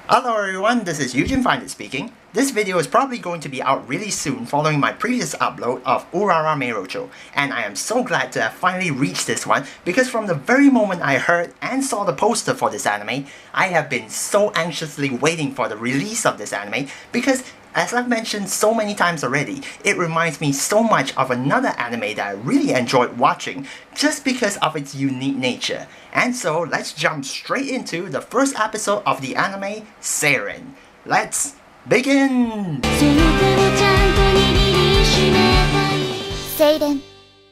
Hello everyone, this is Eugene Finder speaking. This video is probably going to be out really soon following my previous upload of Urara Meirocho, and I am so glad to have finally reached this one because from the very moment I heard and saw the poster for this anime, I have been so anxiously waiting for the release of this anime because, as I've mentioned so many times already, it reminds me so much of another anime that I really enjoyed watching just because of its unique nature. And so let's jump straight into the first episode of the anime, Seiren. Let's begin! Seiren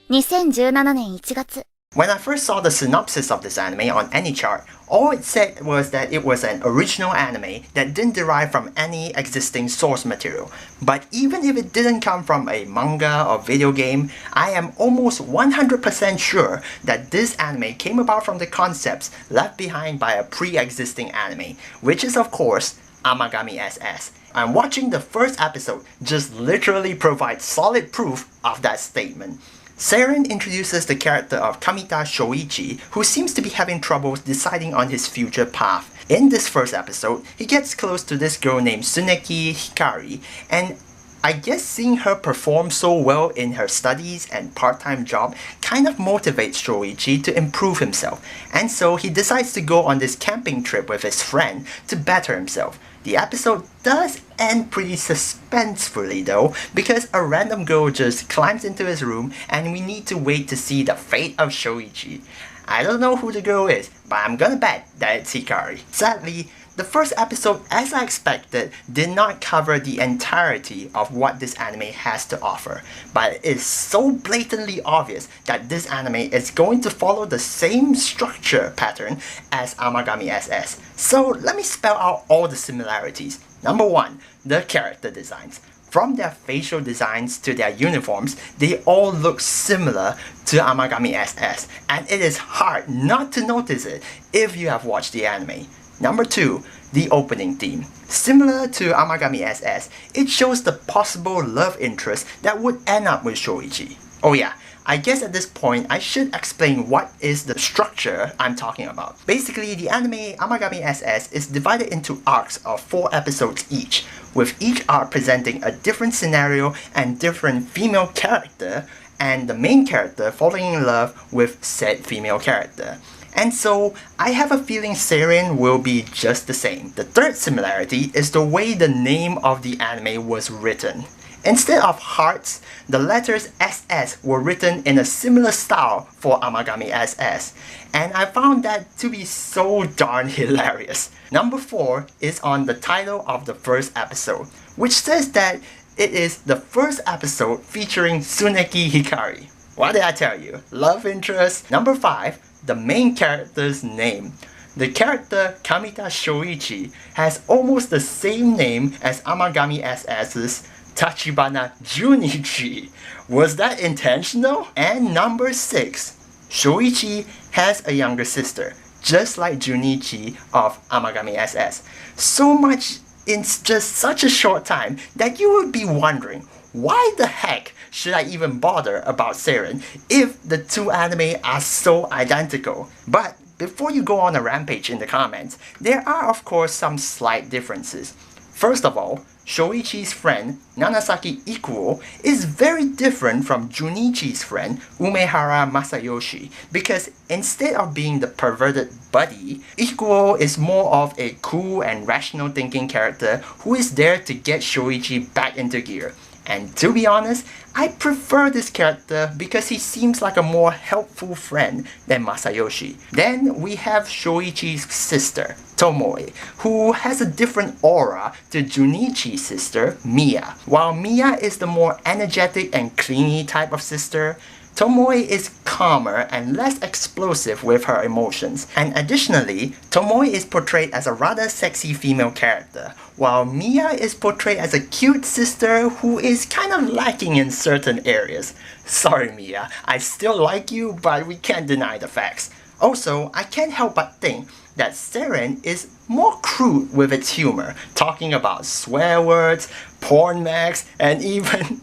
2017年1月 When I first saw the synopsis of this anime on AnyChart, all it said was that it was an original anime that didn't derive from any existing source material. But even if it didn't come from a manga or video game, I am almost 100% sure that this anime came about from the concepts left behind by a pre-existing anime, which is of course Amagami SS. And watching the first episode just literally provides solid proof of that statement. Seiren introduces the character of Kamita Shoichi, who seems to be having trouble deciding on his future path. In this first episode, he gets close to this girl named Tsuneki Hikari, and I guess seeing her perform so well in her studies and part-time job kind of motivates Shoichi to improve himself, and so he decides to go on this camping trip with his friend to better himself. The episode does end pretty suspensefully though, because a random girl just climbs into his room and we need to wait to see the fate of Shoichi. I don't know who the girl is, but I'm gonna bet that it's Hikari. Sadly, the first episode, as I expected, did not cover the entirety of what this anime has to offer, but it is so blatantly obvious that this anime is going to follow the same structure pattern as Amagami SS. So let me spell out all the similarities. Number 1, the character designs. From their facial designs to their uniforms, they all look similar to Amagami SS, and it is hard not to notice it if you have watched the anime. Number 2, the opening theme. Similar to Amagami SS, it shows the possible love interest that would end up with Shoichi. Oh yeah, I guess at this point I should explain what is the structure I'm talking about. Basically, the anime Amagami SS is divided into arcs of 4 episodes each, with each arc presenting a different scenario and different female character, and the main character falling in love with said female character. And so, I have a feeling Seiren will be just the same. The third similarity is the way the name of the anime was written. Instead of hearts, the letters SS were written in a similar style for Amagami SS, and I found that to be so darn hilarious. Number 4 is on the title of the first episode, which says that it is the first episode featuring Tsuneki Hikari. What did I tell you? Love interest. Number 5, the main character's name. The character Kamita Shoichi has almost the same name as Amagami SS's Tachibana Junichi. Was that intentional? And number 6, Shoichi has a younger sister, just like Junichi of Amagami SS. So much in just such a short time that you would be wondering, why the heck should I even bother about Seiren if the two anime are so identical? But before you go on a rampage in the comments, there are of course some slight differences. First of all, Shoichi's friend, Nanasaki Ikuo, is very different from Junichi's friend, Umehara Masayoshi, because instead of being the perverted buddy, Ikuo is more of a cool and rational thinking character who is there to get Shoichi back into gear. And to be honest, I prefer this character because he seems like a more helpful friend than Masayoshi. Then we have Shoichi's sister, Tomoe, who has a different aura to Junichi's sister, Miya. While Miya is the more energetic and clingy type of sister, Tomoe is calmer and less explosive with her emotions. And additionally, Tomoe is portrayed as a rather sexy female character, while Miya is portrayed as a cute sister who is kind of lacking in certain areas. Sorry Miya, I still like you, but we can't deny the facts. Also, I can't help but think that Seiren is more crude with its humor, talking about swear words, porn mags, and even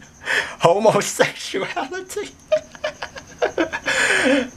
homosexuality.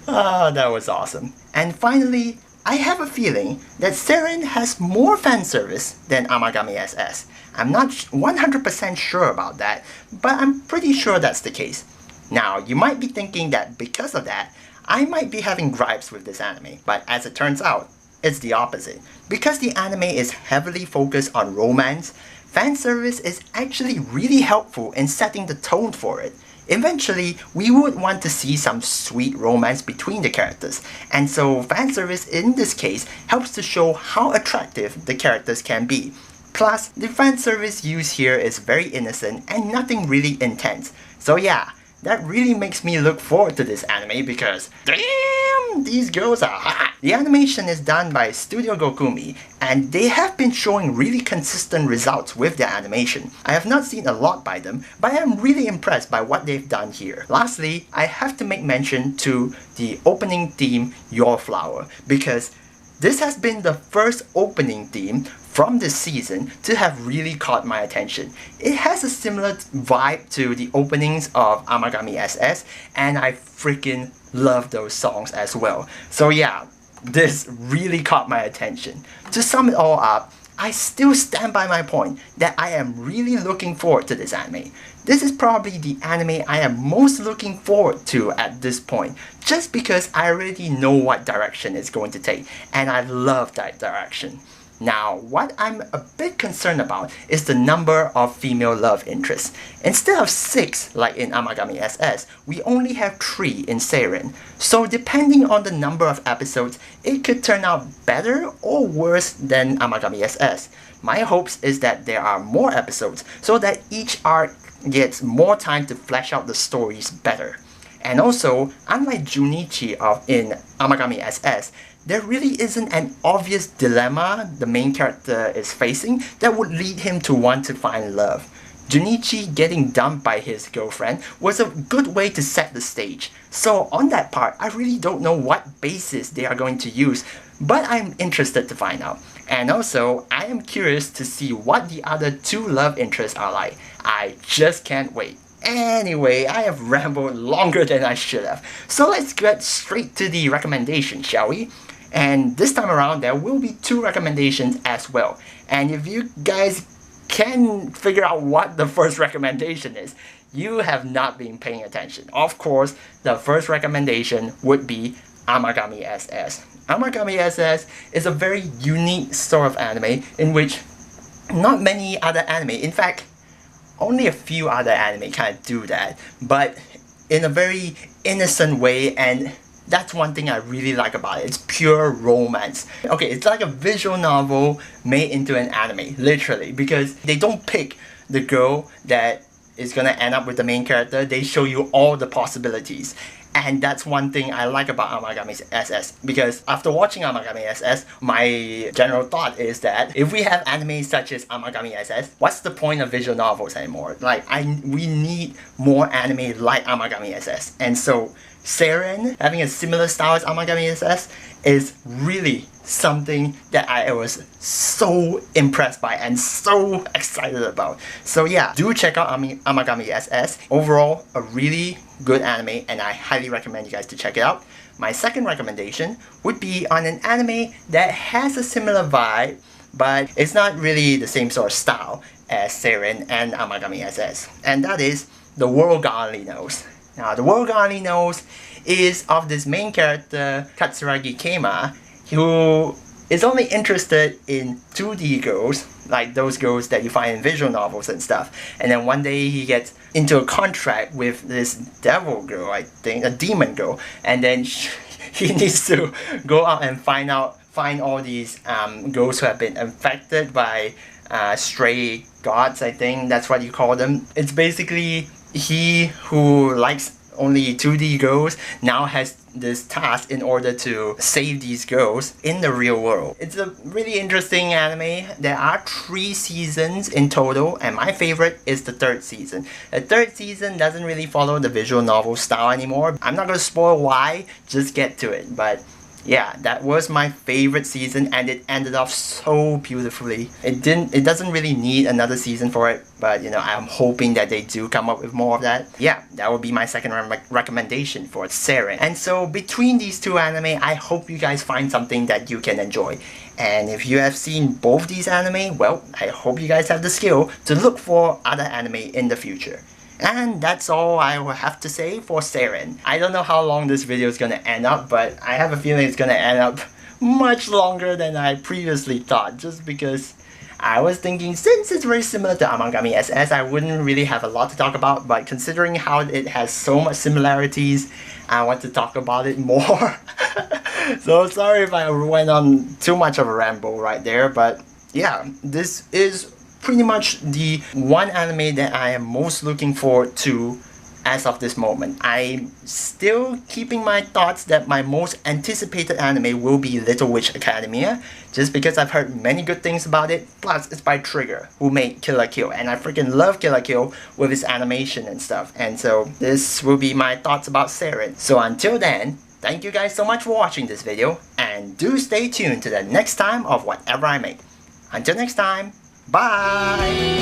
Ah, that was awesome. And finally, I have a feeling that Seiren has more fan service than Amagami SS. I'm not 100% sure about that, but I'm pretty sure that's the case. Now, you might be thinking that because of that, I might be having gripes with this anime, but as it turns out, it's the opposite. Because the anime is heavily focused on romance, fan service is actually really helpful in setting the tone for it. Eventually, we would want to see some sweet romance between the characters, and so fan service in this case helps to show how attractive the characters can be. Plus, the fan service used here is very innocent and nothing really intense. So yeah, that really makes me look forward to this anime because damn, these girls are hot! The animation is done by Studio Gokumi and they have been showing really consistent results with their animation. I have not seen a lot by them, but I am really impressed by what they've done here. Lastly, I have to make mention to the opening theme, Your Flower, because this has been the first opening theme from this season to have really caught my attention. It has a similar vibe to the openings of Amagami SS, and I freaking love those songs as well. So yeah, this really caught my attention. To sum it all up, I still stand by my point that I am really looking forward to this anime. This is probably the anime I am most looking forward to at this point, just because I already know what direction it's going to take, and I love that direction. Now, what I'm a bit concerned about is the number of female love interests. Instead of 6 like in Amagami SS, we only have 3 in Seiren. So depending on the number of episodes, it could turn out better or worse than Amagami SS. My hopes is that there are more episodes so that each arc gets more time to flesh out the stories better. And also, unlike Junichi in Amagami SS, there really isn't an obvious dilemma the main character is facing that would lead him to want to find love. Junichi getting dumped by his girlfriend was a good way to set the stage. So on that part, I really don't know what basis they are going to use, but I'm interested to find out. And also, I am curious to see what the other 2 love interests are like. I just can't wait. Anyway, I have rambled longer than I should have. So let's get straight to the recommendation, shall we? And this time around, there will be 2 recommendations as well. And if you guys can figure out what the first recommendation is, you have not been paying attention. Of course, the first recommendation would be Amagami SS. Amagami SS is a very unique sort of anime in which not many other anime, in fact, only a few other anime kind of do that, but in a very innocent way, and that's one thing I really like about it. It's pure romance. Okay, it's like a visual novel made into an anime, literally, because they don't pick the girl that is gonna end up with the main character. They show you all the possibilities. And that's one thing I like about Amagami SS, because after watching Amagami SS, my general thought is that if we have anime such as Amagami SS, what's the point of visual novels anymore? Like, we need more anime like Amagami SS. And so, Seiren, having a similar style as Amagami SS, is really something that I was so impressed by and so excited about. So yeah, do check out Amagami SS. Overall, a really good anime, and I highly recommend you guys to check it out. My second recommendation would be on an anime that has a similar vibe, but it's not really the same sort of style as Seiren and Amagami SS, and that is The World God Only Knows. Now, The World God Only Knows is of this main character, Katsuragi Keima, who is only interested in 2D girls, like those girls that you find in visual novels and stuff. And then one day he gets into a contract with this devil girl, I think, a demon girl, and then he needs to go out and find all these girls who have been infected by stray gods, I think that's what you call them. It's basically he who likes only 2D girls now has this task in order to save these girls in the real world. It's a really interesting anime. There are 3 seasons in total, and my favorite is the 3rd season. The 3rd season doesn't really follow the visual novel style anymore. I'm not gonna spoil why, just get to it. But Yeah, that was my favorite season, and it ended off so beautifully. It doesn't really need another season for it, but you know, I'm hoping that they do come up with more of that. Yeah, that would be my second recommendation for Seiren. And so between these two anime, I hope you guys find something that you can enjoy. And if you have seen both these anime, well, I hope you guys have the skill to look for other anime in the future. And that's all I will have to say for Seiren. I don't know how long this video is gonna end up, but I have a feeling it's gonna end up much longer than I previously thought, just because I was thinking since it's very similar to Amagami SS, I wouldn't really have a lot to talk about, but considering how it has so much similarities, I want to talk about it more. So sorry if I went on too much of a ramble right there, but yeah, this is pretty much the one anime that I am most looking forward to as of this moment. I'm still keeping my thoughts that my most anticipated anime will be Little Witch Academia, just because I've heard many good things about it, plus it's by Trigger, who made Kill la Kill, and I freaking love Kill la Kill with its animation and stuff, and so this will be my thoughts about Seiren. So until then, thank you guys so much for watching this video, and do stay tuned to the next time of whatever I make. Until next time, bye!